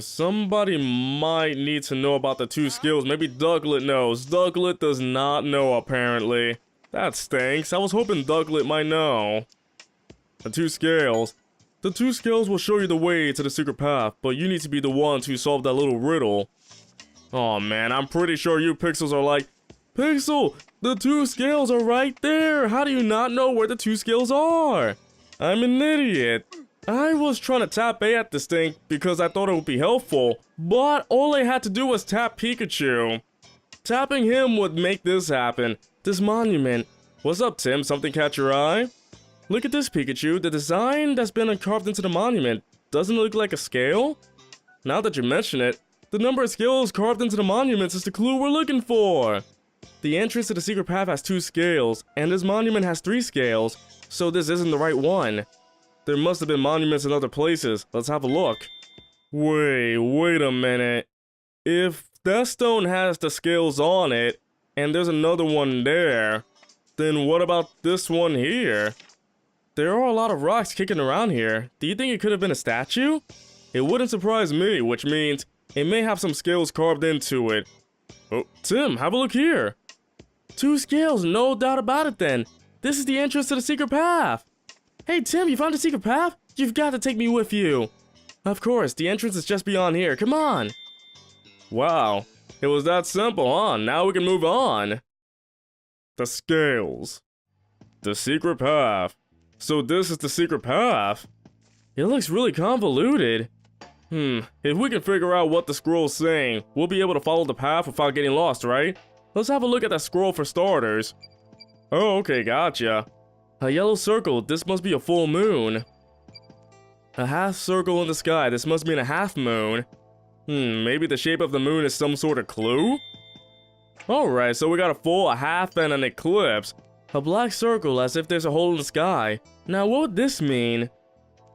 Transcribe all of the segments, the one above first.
Somebody might need to know about the two skills. Maybe Ducklet knows. Ducklet does not know, apparently. That stinks. I was hoping Ducklet might know. The two scales. The two scales will show you the way to the secret path, but you need to be the one to solve that little riddle. Oh man, I'm pretty sure you Pixels are like, Pixel, the two scales are right there. How do you not know where the two scales are? I'm an idiot. I was trying to tap A at this thing because I thought it would be helpful, but all I had to do was tap Pikachu. Tapping him would make this happen. This monument. What's up, Tim? Something catch your eye? Look at this, Pikachu. The design that's been carved into the monument. Doesn't it look like a scale? Now that you mention it, the number of scales carved into the monuments is the clue we're looking for. The entrance to the secret path has two scales, and this monument has three scales, so this isn't the right one. There must have been monuments in other places. Let's have a look. Wait a minute. If that stone has the scales on it, and there's another one there, then what about this one here? There are a lot of rocks kicking around here. Do you think it could have been a statue? It wouldn't surprise me, which means it may have some scales carved into it. Oh, Tim, have a look here. Two scales, no doubt about it then. This is the entrance to the secret path. Hey Tim, you found the secret path? You've got to take me with you. Of course, the entrance is just beyond here. Come on. Wow, it was that simple, huh? Now we can move on. The scales. The secret path. So this is the secret path. It looks really convoluted. If we can figure out what the scroll's saying, we'll be able to follow the path without getting lost, right? Let's have a look at that scroll for starters. Oh, okay, gotcha. A yellow circle, this must be a full moon. A half circle in the sky, this must mean a half moon. Maybe the shape of the moon is some sort of clue? Alright, so we got a full, a half, and an eclipse. A black circle as if there's a hole in the sky. Now what would this mean?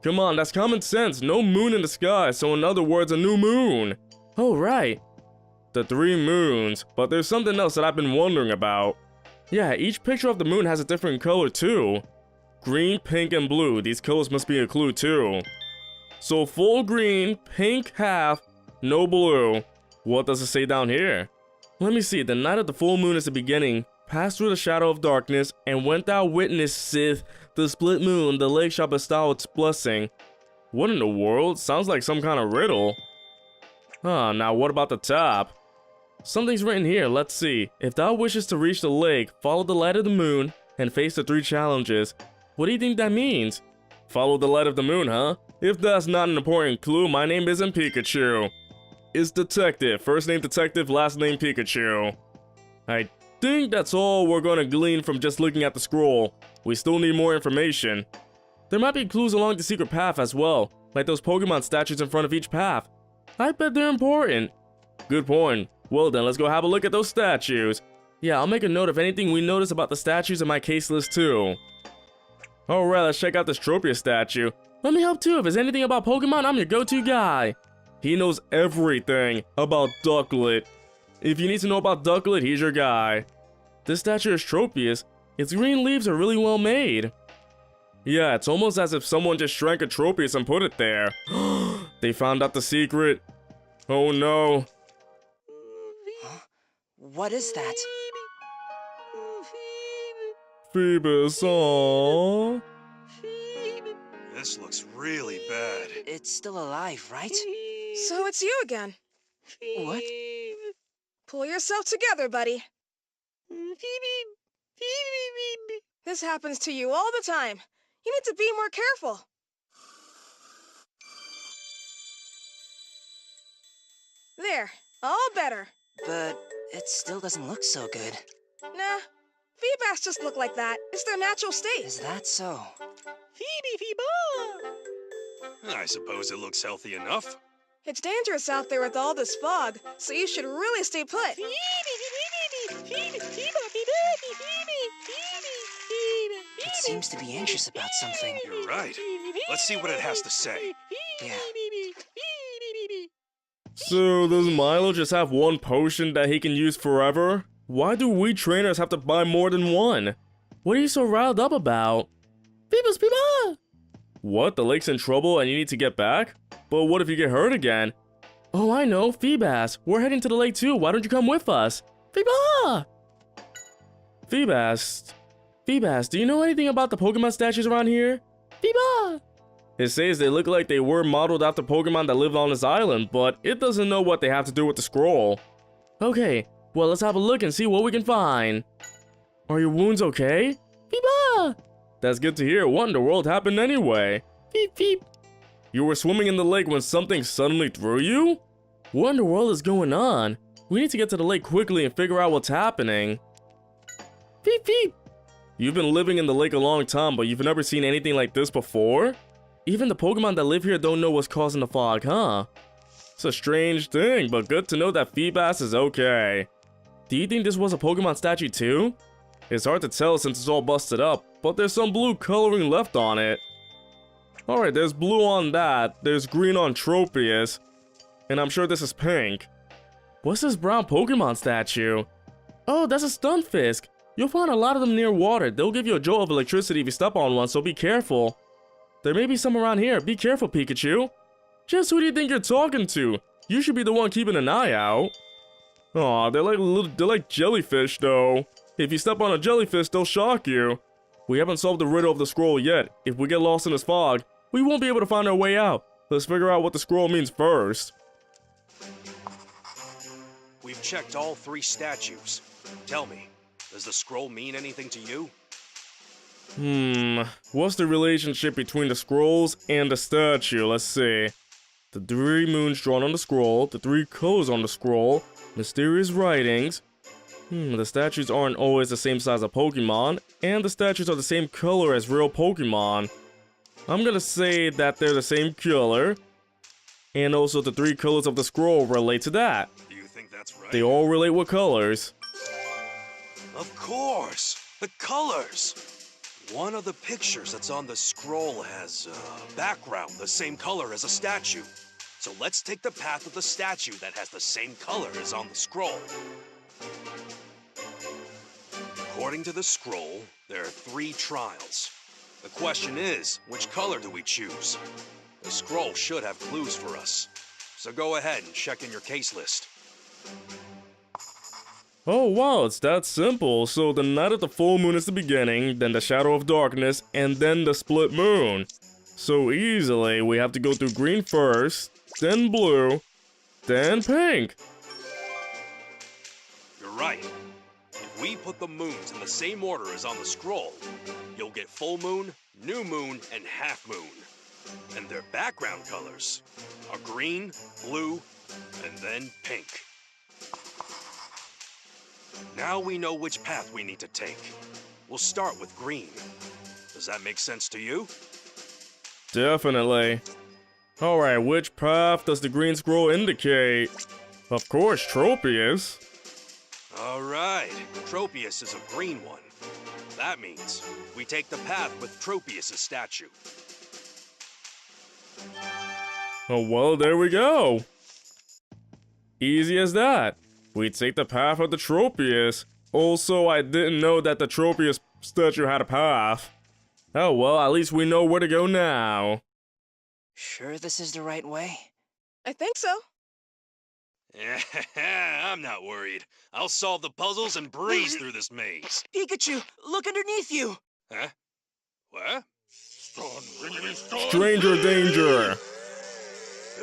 Come on, that's common sense. No moon in the sky, so in other words, a new moon. Oh, right. The three moons, but there's something else that I've been wondering about. Yeah, each picture of the moon has a different color too. Green, pink, and blue. These colors must be a clue too. So full green, pink half, no blue. What does it say down here? Let me see. The night of the full moon is the beginning. Pass through the shadow of darkness, and when thou witnesseth the split moon, the lake shall bestow its blessing. What in the world? Sounds like some kind of riddle. Now what about the top? Something's written here, let's see. If thou wishes to reach the lake, follow the light of the moon, and face the three challenges. What do you think that means? Follow the light of the moon, huh? If that's not an important clue, my name isn't Pikachu. It's Detective. First name Detective, last name Pikachu. I think that's all we're gonna glean from just looking at the scroll. We still need more information. There might be clues along the secret path as well, like those Pokemon statues in front of each path. I bet they're important. Good point. Well then, let's go have a look at those statues. Yeah, I'll make a note of anything we notice about the statues in my case list too. Alright, let's check out this Tropius statue. Let me help too. If there's anything about Pokemon, I'm your go-to guy. He knows everything about Ducklet. If you need to know about Ducklet, he's your guy. This statue is Tropius. Its green leaves are really well made. Yeah, it's almost as if someone just shrank a Tropius and put it there. They found out the secret. Oh no. What is that? Phoebus, aww. This looks really bad. It's still alive, right? So it's you again. What? Pull yourself together, buddy. This happens to you all the time. You need to be more careful. There, all better. But it still doesn't look so good. Nah, Feebas just look like that. It's their natural state. Is that so? I suppose it looks healthy enough. It's dangerous out there with all this fog, so you should really stay put. It seems to be anxious about something. You're right. Let's see what it has to say. Yeah. So, does Milo just have one potion that he can use forever? Why do we trainers have to buy more than one? What are you so riled up about? Phoebus, Phoebus! What? The lake's in trouble and you need to get back? But what if you get hurt again? Oh, I know, Feebas. We're heading to the lake too. Why don't you come with us? Feebas! Feebas, do you know anything about the Pokemon statues around here? Feebas! It says they look like they were modeled after Pokemon that lived on this island, but it doesn't know what they have to do with the scroll. Okay, well, let's have a look and see what we can find. Are your wounds okay? Feebas! That's good to hear. What in the world happened anyway? Beep, beep. You were swimming in the lake when something suddenly threw you? What in the world is going on? We need to get to the lake quickly and figure out what's happening. Beep, beep. You've been living in the lake a long time, but you've never seen anything like this before? Even the Pokemon that live here don't know what's causing the fog, huh? It's a strange thing, but good to know that Feebas is okay. Do you think this was a Pokemon statue too? It's hard to tell since it's all busted up, but there's some blue coloring left on it. Alright, there's blue on that, there's green on Tropius, and I'm sure this is pink. What's this brown Pokemon statue? Oh, that's a Stunfisk. You'll find a lot of them near water. They'll give you a jolt of electricity if you step on one, so be careful. There may be some around here. Be careful, Pikachu. Just who do you think you're talking to? You should be the one keeping an eye out. Aw, they're like jellyfish though. If you step on a jellyfish, they'll shock you. We haven't solved the riddle of the scroll yet. If we get lost in this fog, we won't be able to find our way out. Let's figure out what the scroll means first. We've checked all 3 statues. Tell me, does the scroll mean anything to you? What's the relationship between the scrolls and the statue? Let's see. The 3 moons drawn on the scroll, the 3 colors on the scroll, mysterious writings. The statues aren't always the same size of Pokemon, and the statues are the same color as real Pokemon. I'm gonna say that they're the same color, and also the 3 colors of the scroll relate to that. Do you think that's right? They all relate with colors. Of course! The colors! One of the pictures that's on the scroll has a background the same color as a statue. So let's take the path of the statue that has the same color as on the scroll. According to the scroll, there are 3 trials. The question is, which color do we choose? The scroll should have clues for us. So go ahead and check in your case list. Oh wow, it's that simple. So the night of the full moon is the beginning, then the shadow of darkness, and then the split moon. So easily, we have to go through green first, then blue, then pink. You're right. If we put the moons in the same order as on the scroll, you'll get full moon, new moon, and half moon. And their background colors are green, blue, and then pink. Now we know which path we need to take. We'll start with green. Does that make sense to you? Definitely. Alright, which path does the green scroll indicate? Of course, Tropius. Alright, Tropius is a green one. That means we take the path with Tropius' statue. Oh well, there we go. Easy as that. We take the path of the Tropius. Also, I didn't know that the Tropius statue had a path. Oh well, at least we know where to go now. Sure this is the right way? I think so. I'm not worried. I'll solve the puzzles and breeze through this maze. Pikachu, look underneath you! Huh? What? Stranger danger!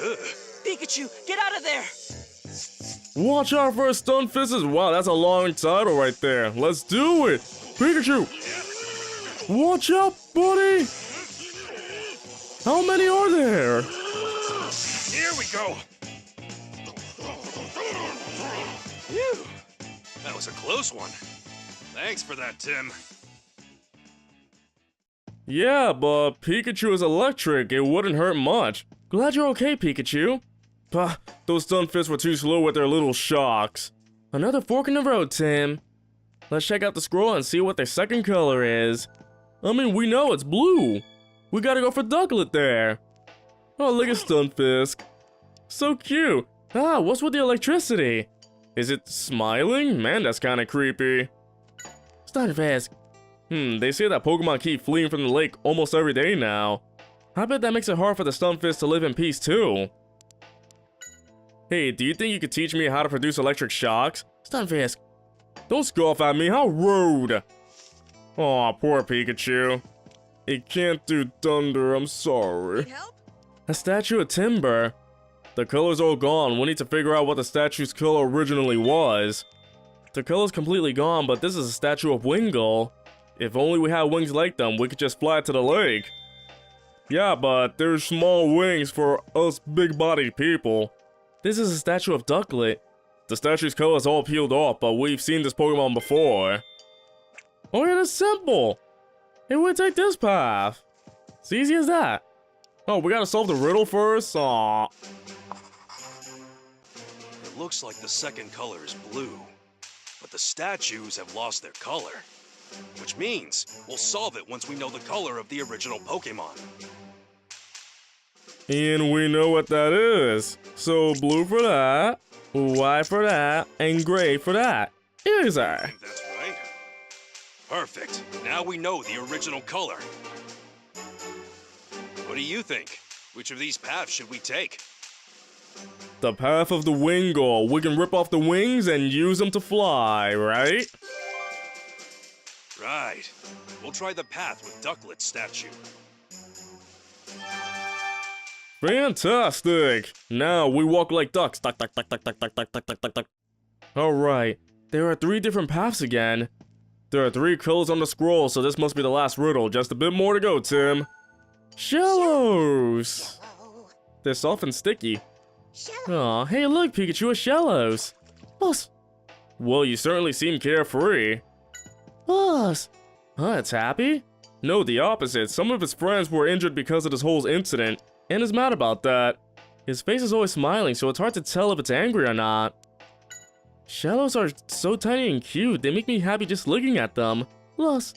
Ugh. Pikachu, get out of there! Watch out for Stunfists! Wow, that's a long title right there. Let's do it! Pikachu! Watch out, buddy! How many are there? Here we go! Phew. That was a close one. Thanks for that, Tim. Yeah, but Pikachu is electric. It wouldn't hurt much. Glad you're okay, Pikachu. Pah, those Stunfists were too slow with their little shocks. Another fork in the road, Tim. Let's check out the scroll and see what their second color is. I mean, we know it's blue. We gotta go for Ducklet there. Oh, look at Stunfisk. So cute. Ah, what's with the electricity? Is it smiling? Man, that's kinda creepy. Stunfisk. They say that Pokemon keep fleeing from the lake almost every day now. I bet that makes it hard for the Stunfisk to live in peace too. Hey, do you think you could teach me how to produce electric shocks? Stunfisk. Don't scoff at me, how rude! Aw, poor Pikachu. He can't do thunder, I'm sorry. Need help? A statue of timber. The color's all gone, we need to figure out what the statue's color originally was. The color's completely gone, but this is a statue of Wingull. If only we had wings like them, we could just fly to the lake. Yeah, but there's small wings for us big-bodied people. This is a statue of Ducklet. The statue's color is all peeled off, but we've seen this Pokemon before. Oh yeah, that's simple! Hey, we'll take this path. It's easy as that. Oh, we gotta solve the riddle first? Aw. It looks like the second color is blue, but the statues have lost their color. Which means we'll solve it once we know the color of the original Pokemon. And we know what that is. So blue for that, white for that, and gray for that. Easy. I think that's right. Perfect. Now we know the original color. What do you think? Which of these paths should we take? The path of the Wingull. We can rip off the wings and use them to fly, right? Right. We'll try the path with Ducklet's statue. Fantastic! Now we walk like ducks. Duck, duck, duck, duck, duck, duck, duck, duck, duck, duck, duck. Alright, there are 3 different paths again. There are 3 colors on the scroll, so this must be the last riddle. Just a bit more to go, Tim. Shellos! They're soft and sticky. Aw, hey look, Pikachu, a Shellos! Boss! Well, you certainly seem carefree. Boss! Huh, it's happy? No, the opposite. Some of his friends were injured because of this whole incident, and is mad about that. His face is always smiling, so it's hard to tell if it's angry or not. Shellos are so tiny and cute, they make me happy just looking at them. Plus.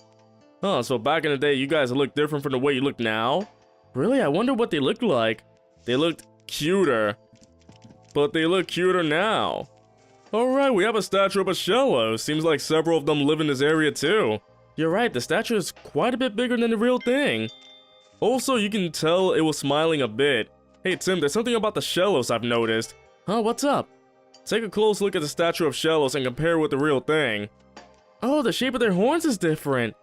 Oh, so back in the day, you guys look different from the way you look now? Really, I wonder what they looked like. They looked cuter. But they look cuter now. Alright, we have a statue of a Shellos. Seems like several of them live in this area too. You're right, the statue is quite a bit bigger than the real thing. Also, you can tell it was smiling a bit. Hey Tim, there's something about the Shellos I've noticed. Huh, what's up? Take a close look at the statue of Shellos and compare it with the real thing. Oh, the shape of their horns is different.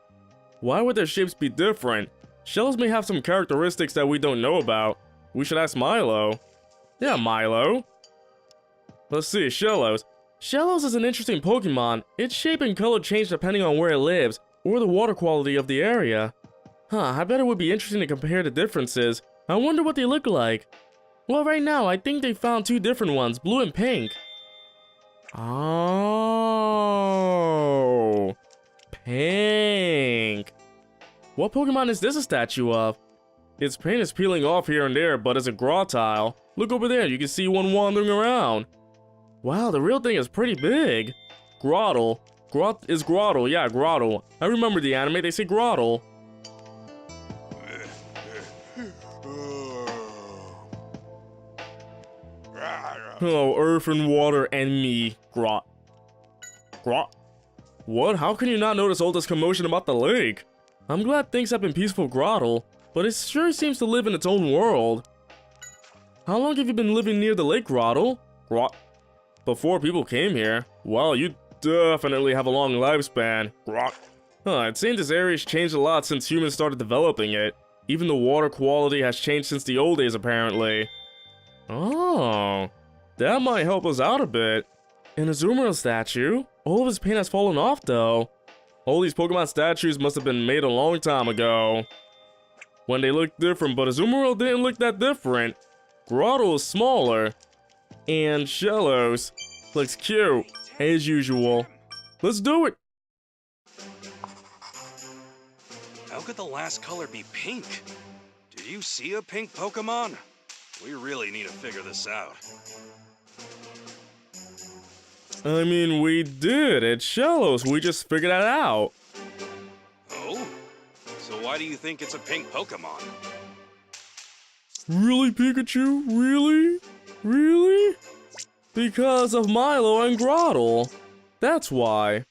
Why would their shapes be different? Shellos may have some characteristics that we don't know about. We should ask Milo. Yeah, Milo. Let's see, Shellos. Shellos is an interesting Pokemon. Its shape and color change depending on where it lives, or the water quality of the area. Huh, I bet it would be interesting to compare the differences. I wonder what they look like. Well, right now, I think they found 2 different ones, blue and pink. Oh, pink. What Pokemon is this a statue of? Its paint is peeling off here and there, but it's a Grotile. Look over there, you can see one wandering around. Wow, the real thing is pretty big. Grottle. Is Grottle, yeah, Grottle. I remember the anime, they say Grottle. Oh, earth and water and me. Grot. What? How can you not notice all this commotion about the lake? I'm glad things have been peaceful, Grottle, but it sure seems to live in its own world. How long have you been living near the lake, Grottle? Before people came here. Wow, you definitely have a long lifespan. Huh, it seems this area's changed a lot since humans started developing it. Even the water quality has changed since the old days, apparently. Oh, that might help us out a bit. An Azumarill statue? All of his paint has fallen off, though. All these Pokemon statues must have been made a long time ago, when they looked different, but Azumarill didn't look that different. Grottle is smaller. And Shellos looks cute, as usual. Let's do it! How could the last color be pink? Did you see a pink Pokemon? We really need to figure this out. I mean, we did. It's Shellos. We just figured that out. Oh? So why do you think it's a pink Pokemon? Really, Pikachu? Really? Really? Because of Milo and Grottle. That's why.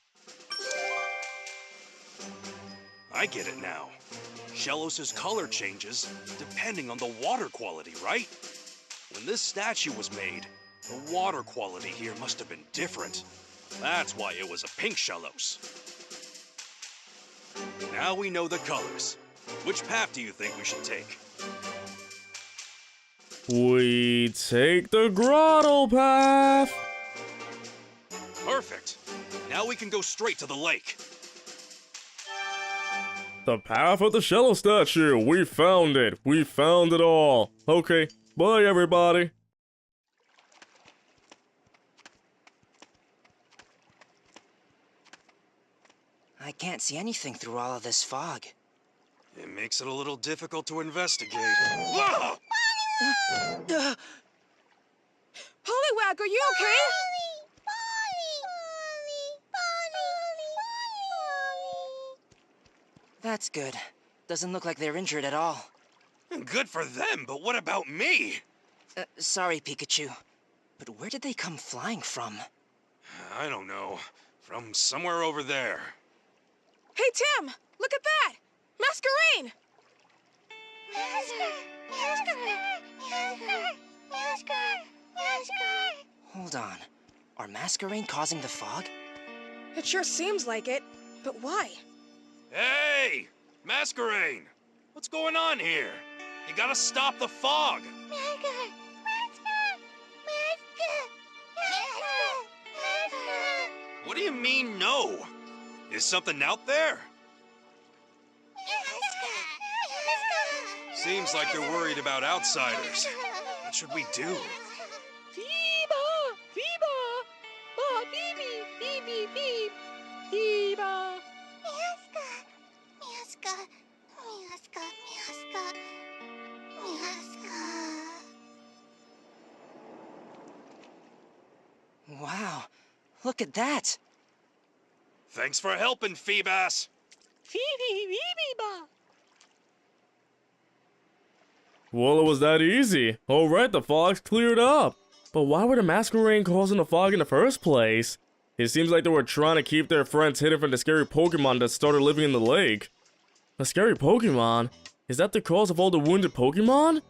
I get it now. Shellos' color changes depending on the water quality, right? When this statue was made, The water quality here must have been different. That's why it was a pink shallows. Now we know the colors. Which path do you think we should take? We take the grotto path. Perfect. Now we can go straight to the lake. The path of the Shallow statue. We found it. We found it all. Okay, bye everybody. I can't see anything through all of this fog. It makes it a little difficult to investigate. Whoa! Poliwag, are you okay? That's good. Doesn't look like they're injured at all. Good for them, but what about me? Sorry, Pikachu. But where did they come flying from? I don't know. From somewhere over there. Hey, Tim, look at that! Masquerain! Hold on. Are Masquerain causing the fog? It sure seems like it, but why? Hey! Masquerain! What's going on here? You gotta stop the fog! What do you mean, no? Is something out there? Seems like they're worried about outsiders. What should we do? Fiba! Fiba! Ba beep beep beep beep! Fiba! Wow, look at that! Thanks for helping, Phoebas! Well, it was that easy. Alright, the fog's cleared up. But why were the Masquerain causing the fog in the first place? It seems like they were trying to keep their friends hidden from the scary Pokemon that started living in the lake. A scary Pokemon? Is that the cause of all the wounded Pokemon?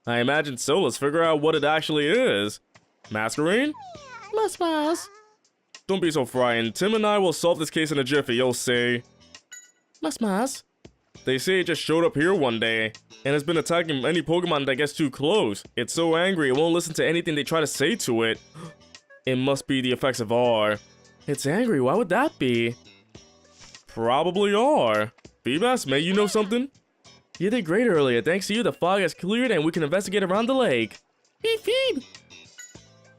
I imagine so. Let's figure out what it actually is. Masquerain? Mas. Don't be so frightened. Tim and I will solve this case in a jiffy, you'll see. Mas. They say it just showed up here one day, and has been attacking any Pokemon that gets too close. It's so angry it won't listen to anything they try to say to it. It must be the effects of R. It's angry, why would that be? Probably R. Phoebas, may you know something? You did great earlier. Thanks to you, the fog has cleared and we can investigate around the lake. Beep.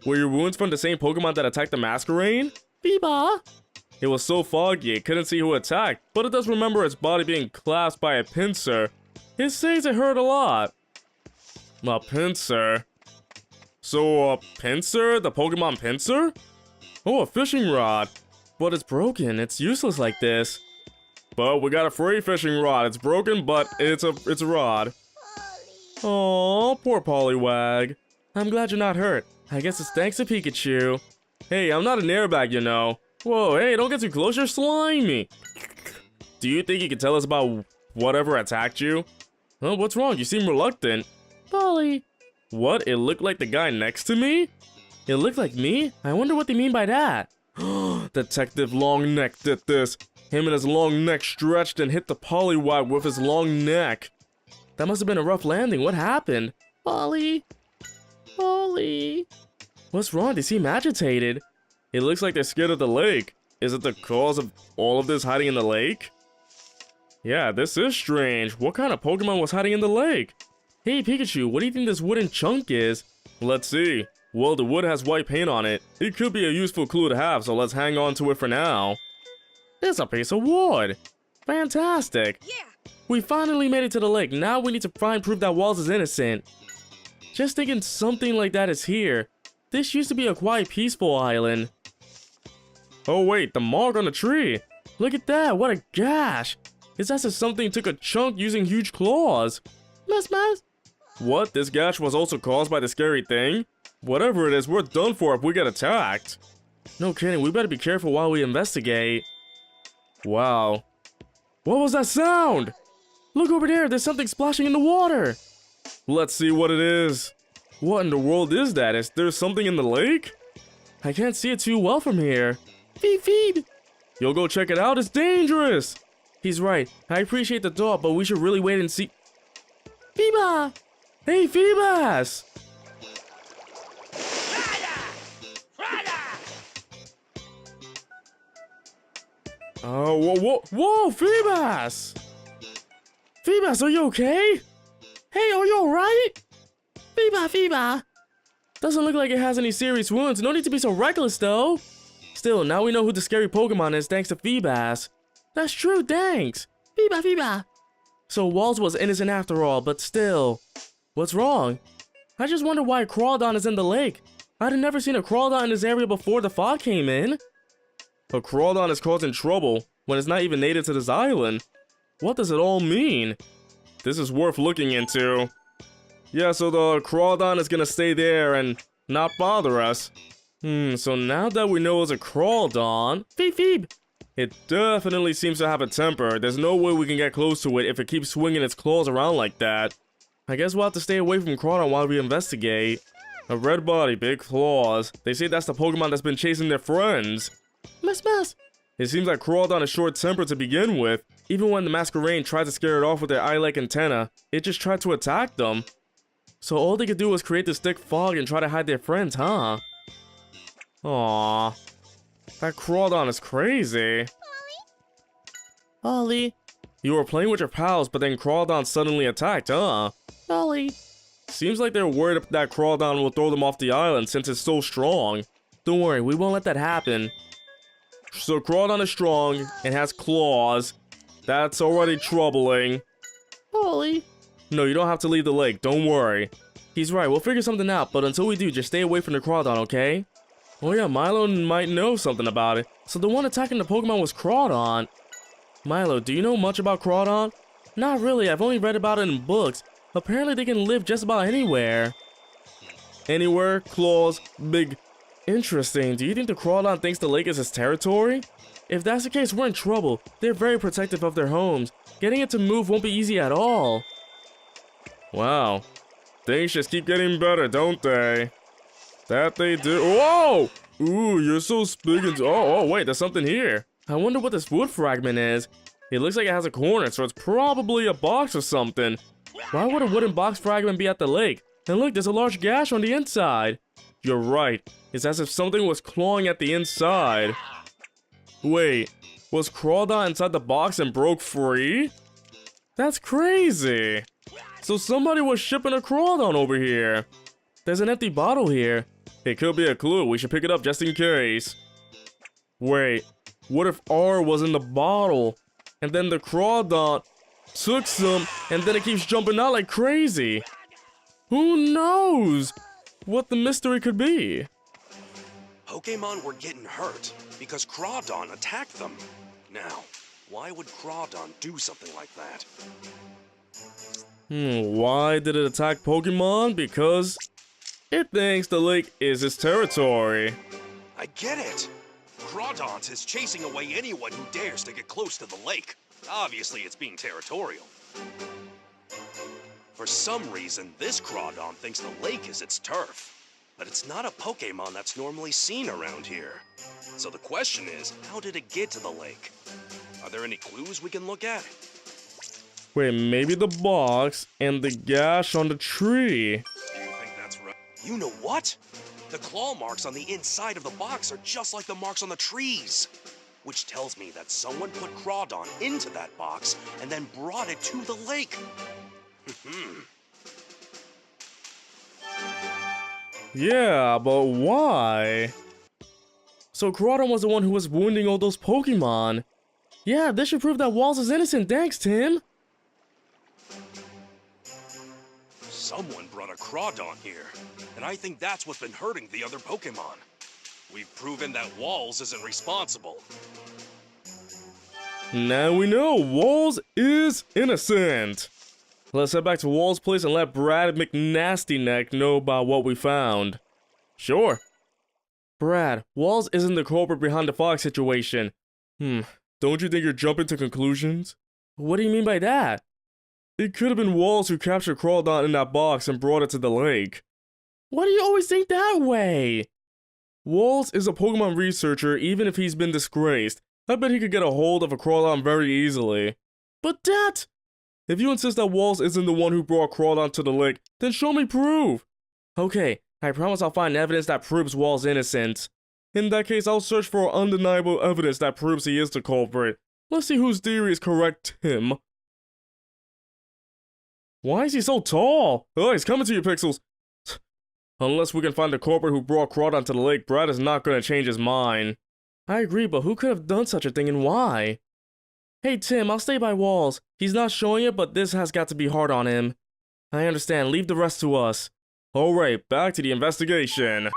Were your wounds from the same Pokemon that attacked the Masquerain? Phoeba. It was so foggy, it couldn't see who attacked, but it does remember its body being clasped by a pincer. It says it hurt a lot. A pincer? So a pincer? The Pokemon pincer? Oh, a fishing rod. But it's broken, it's useless like this. But we got a free fishing rod. It's broken, but it's a rod. Aww, poor Poliwag. I'm glad you're not hurt. I guess it's thanks to Pikachu. Hey, I'm not an airbag, you know. Whoa, hey, don't get too close, you're slimy. Do you think you can tell us about whatever attacked you? Oh, what's wrong? You seem reluctant. Polly. What? It looked like the guy next to me? It looked like me? I wonder what they mean by that. Detective Longneck did this. Him and his long neck stretched and hit the Poliwag with his long neck. That must have been a rough landing. What happened? Polly. What's wrong? They seem agitated. It looks like they're scared of the lake. Is it the cause of all of this hiding in the lake? Yeah, this is strange. What kind of Pokemon was hiding in the lake? Hey Pikachu, what do you think this wooden chunk is? Let's see. Well, the wood has white paint on it. It could be a useful clue to have, so let's hang on to it for now. It's a piece of wood. Fantastic. Yeah. We finally made it to the lake. Now we need to find proof that Walls is innocent. Just thinking something like that is here. This used to be a quiet, peaceful island. Oh wait, the mark on the tree. Look at that, what a gash. It's as if something took a chunk using huge claws. Mas. What, this gash was also caused by the scary thing? Whatever it is, we're done for if we get attacked. No kidding, we better be careful while we investigate. Wow. What was that sound? Look over there, there's something splashing in the water. Let's see what it is. What in the world is that? Is there something in the lake? I can't see it too well from here. Feed, feed! You'll go check it out, it's dangerous! He's right, I appreciate the thought, but we should really wait and see. Phoeba! Hey, Phoebas! Oh, whoa, Phoebas! Phoebas, are you okay? Hey, are you alright? Phoeba! Doesn't look like it has any serious wounds. No need to be so reckless, though. Still, now we know who the scary Pokemon is thanks to Phoebas. That's true, thanks. Phoeba. So Walls was innocent after all, but still. What's wrong? I just wonder why Crawdaunt is in the lake. I'd never seen a Crawdaunt in this area before the fog came in. A Crawdaunt is causing trouble when it's not even native to this island. What does it all mean? This is worth looking into. Yeah, so the Crawdaunt is gonna stay there and not bother us. So now that we know it's a Crawdaunt, Phoebe, it definitely seems to have a temper. There's no way we can get close to it if it keeps swinging its claws around like that. I guess we'll have to stay away from Crawdaunt while we investigate. A red body, big claws. They say that's the Pokemon that's been chasing their friends. Miss. It seems like Crawdaunt is short-tempered to begin with. Even when the Masquerain tried to scare it off with their eye-like antenna, it just tried to attack them. So all they could do was create this thick fog and try to hide their friends, huh? Aww. That Crawdaunt is crazy. Ollie. You were playing with your pals, but then Crawdaunt suddenly attacked, huh? Ollie. Seems like they're worried that Crawdaunt will throw them off the island since it's so strong. Don't worry, we won't let that happen. So Crawdaunt is strong and has claws. That's already troubling. Ollie. No, you don't have to leave the lake, don't worry. He's right, we'll figure something out, but until we do, just stay away from the Crawdaunt, okay? Oh yeah, Milo might know something about it. So the one attacking the Pokemon was Crawdaunt. Milo, do you know much about Crawdaunt? Not really, I've only read about it in books. Apparently they can live just about anywhere. Anywhere, claws, big. Interesting, do you think the Crawdaunt thinks the lake is his territory? If that's the case, we're in trouble. They're very protective of their homes. Getting it to move won't be easy at all. Wow. Things just keep getting better, don't they? That they do. Whoa! Ooh, you're so big and... Oh, wait, there's something here. I wonder what this wood fragment is. It looks like it has a corner, so it's probably a box or something. Why would a wooden box fragment be at the lake? And look, there's a large gash on the inside. You're right. It's as if something was clawing at the inside. Wait, was Crawdaunt inside the box and broke free? That's crazy. So somebody was shipping a Crawdaunt over here. There's an empty bottle here. It could be a clue. We should pick it up just in case. Wait, what if R was in the bottle? And then the Crawdaunt took some, and then it keeps jumping out like crazy. Who knows what the mystery could be? Pokemon were getting hurt because Crawdaunt attacked them. Now, why would Crawdaunt do something like that? Why did it attack Pokemon? Because it thinks the lake is its territory. I get it. Crawdaunt is chasing away anyone who dares to get close to the lake. Obviously, it's being territorial. For some reason, this Crawdaunt thinks the lake is its turf. But it's not a Pokemon that's normally seen around here. So the question is, how did it get to the lake? Are there any clues we can look at? Wait, maybe the box and the gash on the tree. Do you think that's right? You know what? The claw marks on the inside of the box are just like the marks on the trees. Which tells me that someone put Crawdaunt into that box and then brought it to the lake. Yeah, but why? So Crawdaunt was the one who was wounding all those Pokemon. Yeah, this should prove that Walls is innocent. Thanks, Tim. Someone brought a Crawdaunt here, and I think that's what's been hurting the other Pokemon. We've proven that Walls isn't responsible. Now we know Walls is innocent. Let's head back to Walls' place and let Brad McNastyneck know about what we found. Sure. Brad, Walls isn't the culprit behind the fog situation. Don't you think you're jumping to conclusions? What do you mean by that? It could have been Walls who captured Crawdaunt in that box and brought it to the lake. Why do you always think that way? Walls is a Pokemon researcher even if he's been disgraced. I bet he could get a hold of a Crawdaunt very easily. But that... If you insist that Walls isn't the one who brought Crawdaunt to the lake, then show me proof. Okay, I promise I'll find evidence that proves Walls' innocent. In that case, I'll search for undeniable evidence that proves he is the culprit. Let's see whose theory is correct, Tim. Why is he so tall? Oh, he's coming to you, Pixels. Unless we can find the culprit who brought Crawdaunt to the lake, Brad is not gonna change his mind. I agree, but who could have done such a thing and why? Hey Tim, I'll stay by Walls. He's not showing it, but this has got to be hard on him. I understand, leave the rest to us. Alright, back to the investigation.